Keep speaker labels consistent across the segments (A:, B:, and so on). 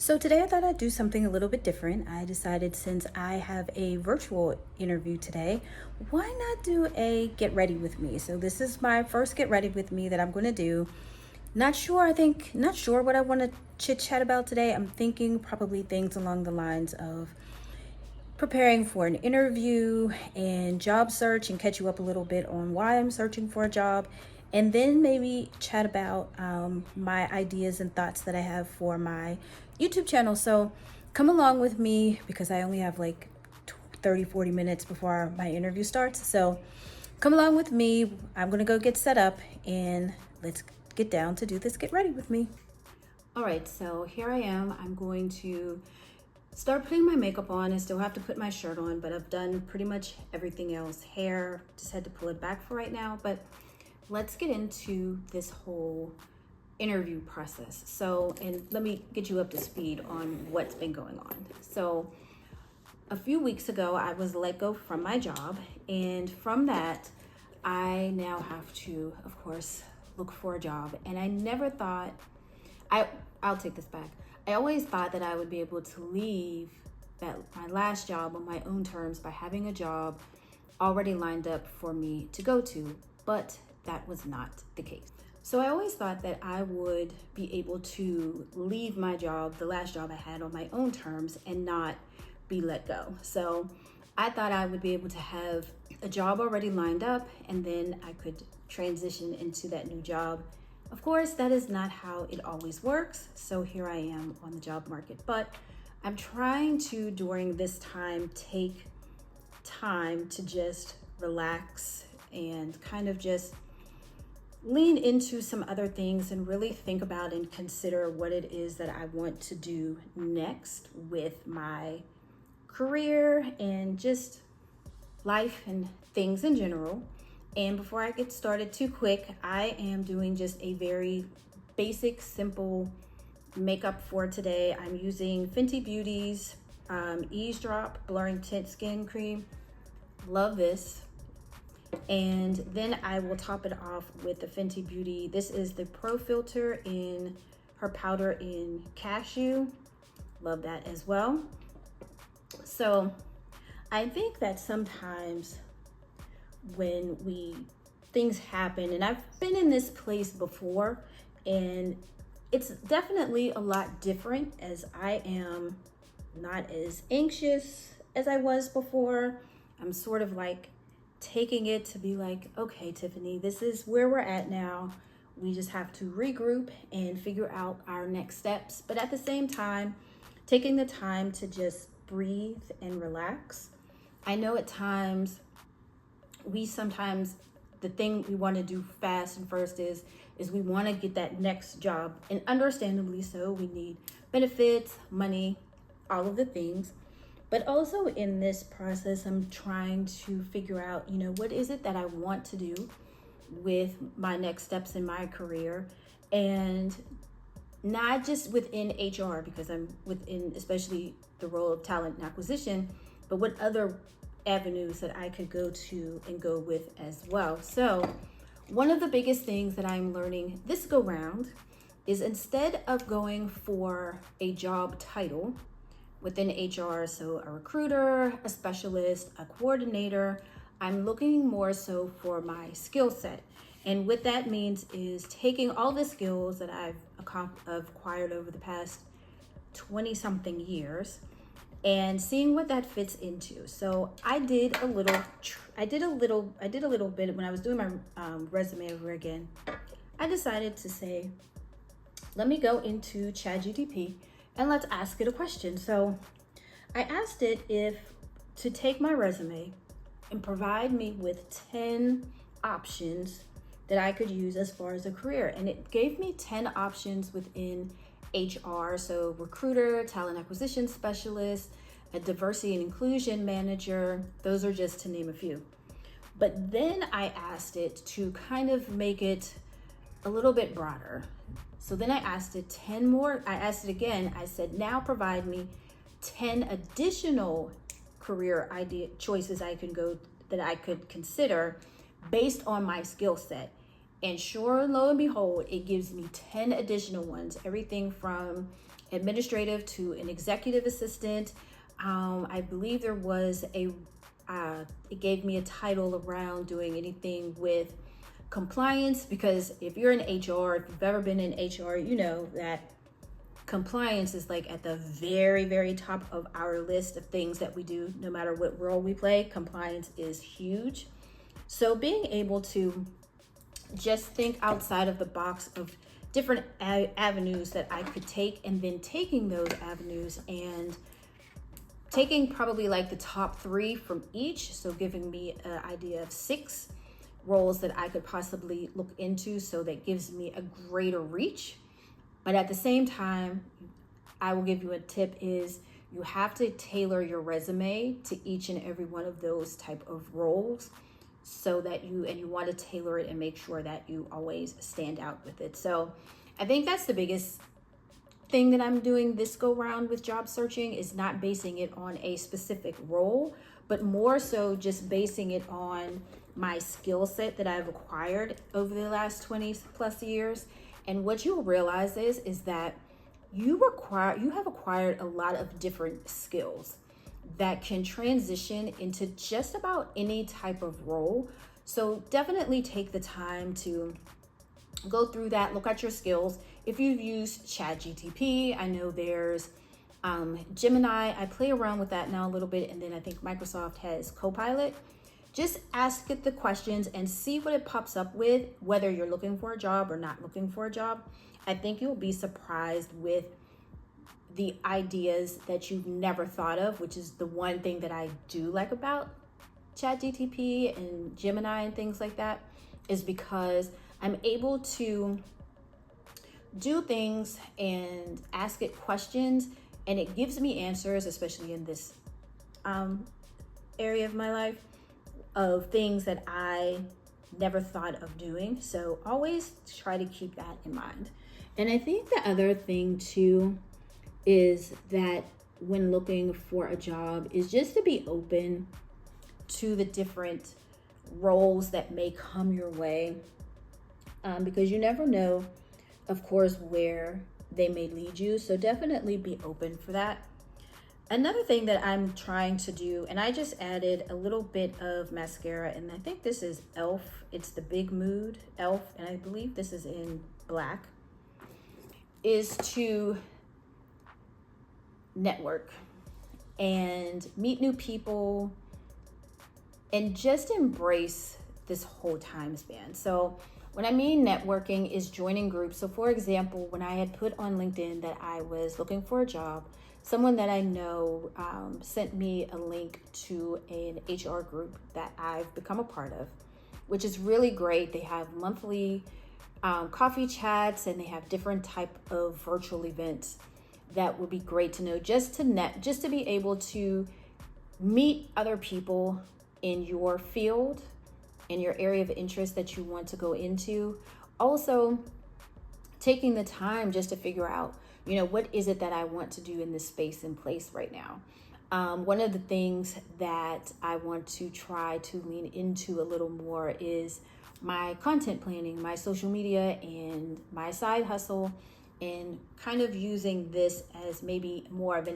A: So today I thought I'd do something a little bit different. I decided since I have a virtual interview today, why not do a get ready with me? So this is my first get ready with me that I'm going to do. Not sure what I want to chit chat about today. I'm thinking probably things along the lines of preparing for an interview and job search and catch you up a little bit on why I'm searching for a job. And then maybe chat about my ideas and thoughts that I have for my YouTube channel. So come along with me because I only have like 30-40 minutes before my interview starts. So come along with me. I'm going to go get set up and let's get down to do this. Get ready with me. All right, so here I am. I'm going to start putting my makeup on. I still have to put my shirt on, but I've done pretty much everything else. Hair, just had to pull it back for right now, but let's get into this whole interview process. So, and let me get you up to speed on what's been going on. So a few weeks ago, I was let go from my job, and from that, I now have to, of course, look for a job. And I never thought, I'll take this back. I always thought that I would be able to leave my last job on my own terms by having a job already lined up for me to go to, but that was not the case. So I always thought that I would be able to leave my job, the last job I had, on my own terms and not be let go. So I thought I would be able to have a job already lined up and then I could transition into that new job. Of course, that is not how it always works. So here I am on the job market, but I'm trying to, during this time, take time to just relax and kind of just lean into some other things and really think about and consider what it is that I want to do next with my career and just life and things in general. And before I get started too quick, I am doing just a very basic, simple makeup for today. I'm using Fenty Beauty's Eavesdrop Blurring Tint Skin Cream. Love this. And then I will top it off with the Fenty Beauty. This is the Pro Filter in her powder in Cashew. Love that as well. So I think that sometimes when things happen, and I've been in this place before, and it's definitely a lot different as I am not as anxious as I was before. I'm sort of like taking it to be like, okay, Tiffany, this is where we're at now. We just have to regroup and figure out our next steps. But at the same time, taking the time to just breathe and relax. I know at times the thing we want to do fast and first is we want to get that next job, and understandably so. We need benefits, money, all of the things. But also in this process, I'm trying to figure out, what is it that I want to do with my next steps in my career, and not just within HR, because I'm within especially the role of talent and acquisition, but what other avenues that I could go to and go with as well. So one of the biggest things that I'm learning this go round is, instead of going for a job title within HR, so a recruiter, a specialist, a coordinator, I'm looking more so for my skill set. And what that means is taking all the skills that I've acquired over the past 20 something years and seeing what that fits into. So I did a little bit when I was doing my resume over again. I decided to say, let me go into ChatGPT and let's ask it a question. So I asked it to take my resume and provide me with 10 options that I could use as far as a career. And it gave me 10 options within HR, so recruiter, talent acquisition specialist, a diversity and inclusion manager. Those are just to name a few. But then I asked it to kind of make it a little bit broader. So then I asked it 10 more. I asked it again. I said, now provide me 10 additional career idea choices that I could consider based on my skill set. And sure, lo and behold, it gives me 10 additional ones, everything from administrative to an executive assistant. I believe there was it gave me a title around doing anything with compliance, because if you're in HR, if you've ever been in HR, you know that compliance is like at the very, very top of our list of things that we do, no matter what role we play. Compliance is huge. So being able to just think outside of the box of different avenues that I could take, and then taking those avenues and taking probably like the top 3 from each. So giving me an idea of 6 roles that I could possibly look into. So that gives me a greater reach. But at the same time, I will give you a tip is you have to tailor your resume to each and every one of those type of roles, so that you want to tailor it and make sure that you always stand out with it. So I think that's the biggest thing that I'm doing this go round with job searching, is not basing it on a specific role, but more so just basing it on my skill set that I've acquired over the last 20 plus years. And what you'll realize is that you have acquired a lot of different skills that can transition into just about any type of role. So definitely take the time to go through that, look at your skills. If you've used ChatGTP, I know there's Gemini. I play around with that now a little bit, and then I think Microsoft has Copilot. Just ask it the questions and see what it pops up with, whether you're looking for a job or not looking for a job. I think you'll be surprised with the ideas that you've never thought of, which is the one thing that I do like about ChatGTP and Gemini and things like that, is because I'm able to do things and ask it questions, and it gives me answers, especially in this area of my life, of things that I never thought of doing. So always try to keep that in mind. And I think the other thing too is that when looking for a job is just to be open to the different roles that may come your way, because you never know, of course, where they may lead you. So definitely be open for that. Another thing that I'm trying to do, and I just added a little bit of mascara, and I think this is e.l.f. It's the Big Mood e.l.f., and I believe this is in black, is to network and meet new people and just embrace this whole time span. So when I mean networking is joining groups. So for example, when I had put on LinkedIn that I was looking for a job, someone that I know sent me a link to an HR group that I've become a part of, which is really great. They have monthly coffee chats, and they have different type of virtual events that would be great to know, just to be able to meet other people in your field, in your area of interest that you want to go into. Also, taking the time just to figure out, what is it that I want to do in this space and place right now. One of the things that I want to try to lean into a little more is my content planning, my social media, and my side hustle, and kind of using this as maybe more of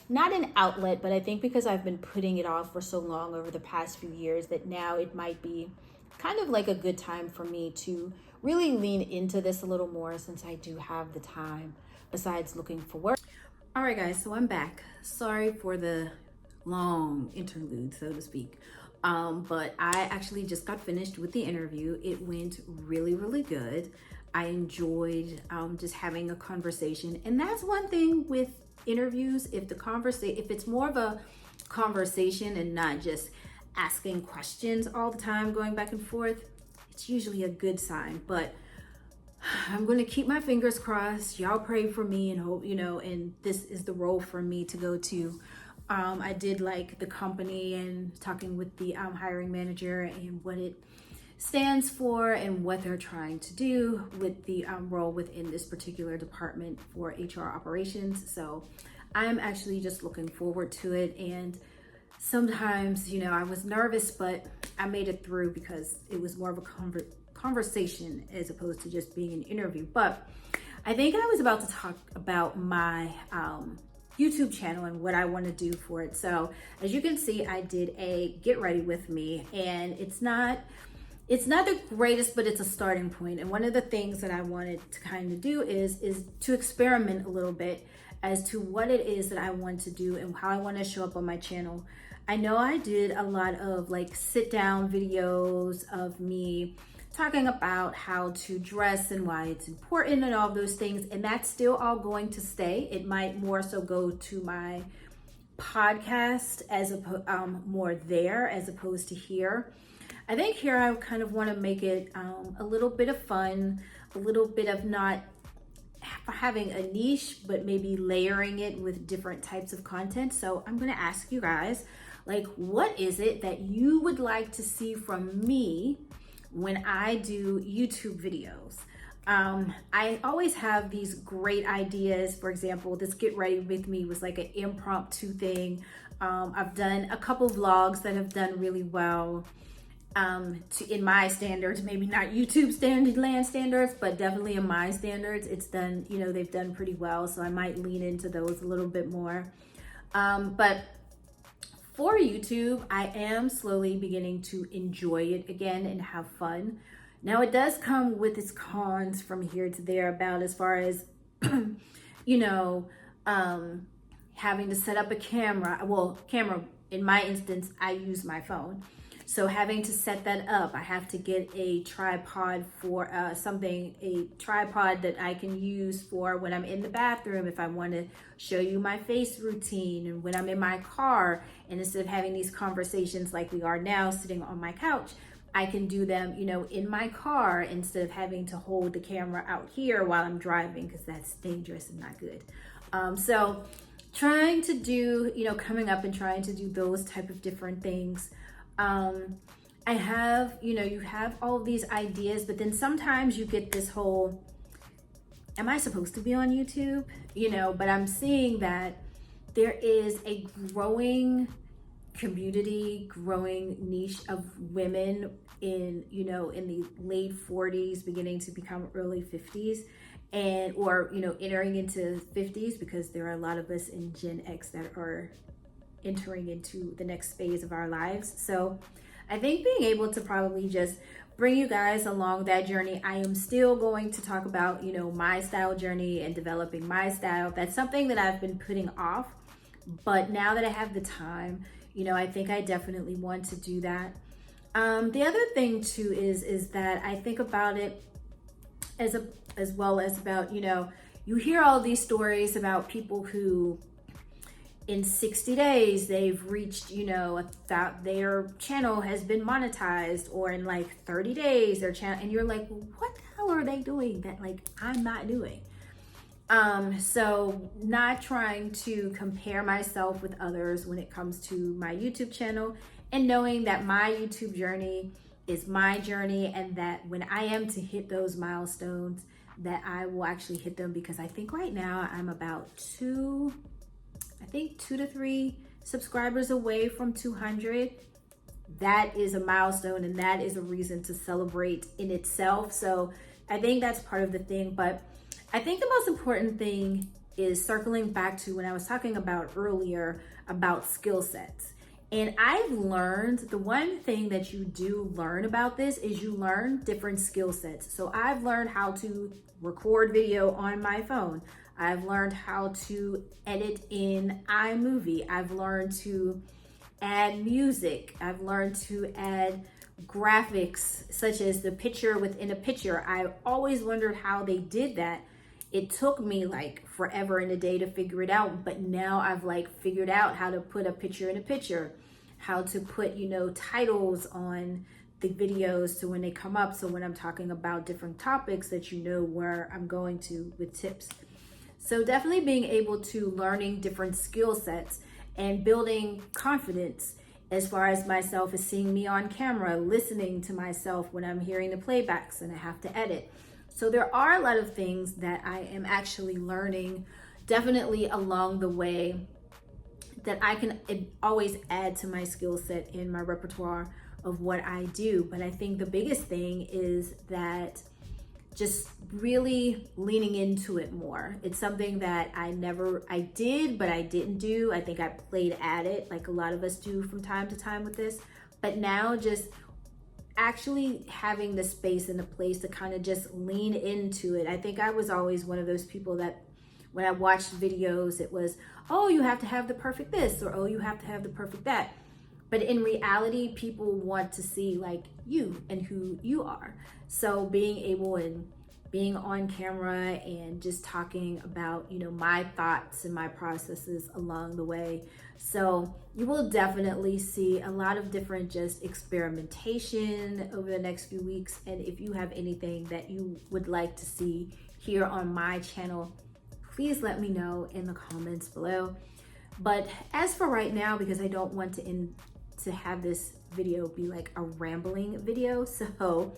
A: not an outlet, but I think because I've been putting it off for so long over the past few years, that now it might be kind of like a good time for me to really lean into this a little more, since I do have the time besides looking for work. All right, guys, so I'm back. Sorry for the long interlude, so to speak. But I actually just got finished with the interview. It went really, really good. I enjoyed just having a conversation. And that's one thing with interviews, if it's more of a conversation and not just asking questions all the time, going back and forth, it's usually a good sign. But I'm going to keep my fingers crossed. Y'all pray for me and hope, and this is the role for me to go to. I did like the company and talking with the hiring manager and what it stands for and what they're trying to do with the role within this particular department for HR operations. So I'm actually just looking forward to it. And sometimes, I was nervous, but I made it through because it was more of a conversation as opposed to just being an interview. But I think I was about to talk about my YouTube channel and what I want to do for it. So as you can see, I did a get ready with me, and it's not the greatest, but it's a starting point. And one of the things that I wanted to kind of do is to experiment a little bit as to what it is that I want to do and how I want to show up on my channel. I know I did a lot of like sit down videos of me talking about how to dress and why it's important and all those things, and that's still all going to stay. It might more so go to my podcast as more there as opposed to here. I think here I kind of want to make it a little bit of fun, a little bit of not having a niche, but maybe layering it with different types of content. So I'm going to ask you guys, like, what is it that you would like to see from me when I do YouTube videos? I always have these great ideas. For example, this get ready with me was like an impromptu thing. I've done a couple vlogs that have done really well. In my standards, maybe not YouTube standards, but definitely in my standards, it's done, they've done pretty well. So I might lean into those a little bit more. But for YouTube, I am slowly beginning to enjoy it again and have fun. Now it does come with its cons from here to there about as far as, having to set up a camera. Well, in my instance, I use my phone. So having to set that up, I have to get a tripod for a tripod that I can use for when I'm in the bathroom, if I want to show you my face routine, and when I'm in my car, and instead of having these conversations like we are now sitting on my couch, I can do them, in my car instead of having to hold the camera out here while I'm driving, because that's dangerous and not good. So trying to do, coming up and trying to do those type of different things. I have, you have all of these ideas, but then sometimes you get this whole, am I supposed to be on YouTube? But I'm seeing that there is a growing community, growing niche of women in the late 40s, beginning to become early 50s, or entering into 50s, because there are a lot of us in Gen X that are entering into the next phase of our lives. So I think being able to probably just bring you guys along that journey. I am still going to talk about, my style journey and developing my style. That's something that I've been putting off, but now that I have the time, I think I definitely want to do that. The other thing too is that I think about it as well as about, you hear all these stories about people who in 60 days they've reached, their channel has been monetized, or in like 30 days their channel, and you're like, well, what the hell are they doing that like I'm not doing? So not trying to compare myself with others when it comes to my YouTube channel, and knowing that my YouTube journey is my journey, and that when I am to hit those milestones, that I will actually hit them, because I think right now I'm about 2 to 3 subscribers away from 200. That is a milestone, and that is a reason to celebrate in itself. So I think that's part of the thing. But I think the most important thing is circling back to when I was talking about earlier about skill sets. And I've learned, the one thing that you do learn about this is you learn different skill sets. So I've learned how to record video on my phone. I've learned how to edit in iMovie. I've learned to add music. I've learned to add graphics, such as the picture within a picture. I always wondered how they did that. It took me like forever and a day to figure it out, but now I've like figured out how to put a picture in a picture, how to put, titles on the videos so when they come up, so when I'm talking about different topics that where I'm going to with tips. So definitely being able to learning different skill sets and building confidence as far as myself is seeing me on camera, listening to myself when I'm hearing the playbacks and I have to edit. So there are a lot of things that I am actually learning definitely along the way that I can always add to my skill set in my repertoire of what I do. But I think the biggest thing is that just really leaning into it more. It's something that I did, but I didn't do. I think I played at it like a lot of us do from time to time with this. But now just actually having the space and the place to kind of just lean into it. I think I was always one of those people that when I watched videos, it was, oh, you have to have the perfect this, or oh, you have to have the perfect that. But in reality, people want to see like you and who you are. So being able and being on camera and just talking about, you know, my thoughts and my processes along the way. So you will definitely see a lot of different just experimentation over the next few weeks. And if you have anything that you would like to see here on my channel, please let me know in the comments below. But as for right now, because I don't want to have this video be like a rambling video, so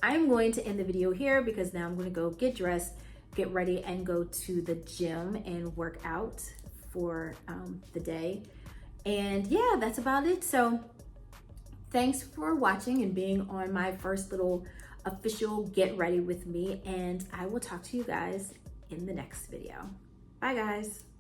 A: I'm going to end the video here because now I'm going to go get dressed, get ready, and go to the gym and work out for the day. And yeah, that's about it. So thanks for watching and being on my first little official get ready with me, and I will talk to you guys in the next video. Bye guys.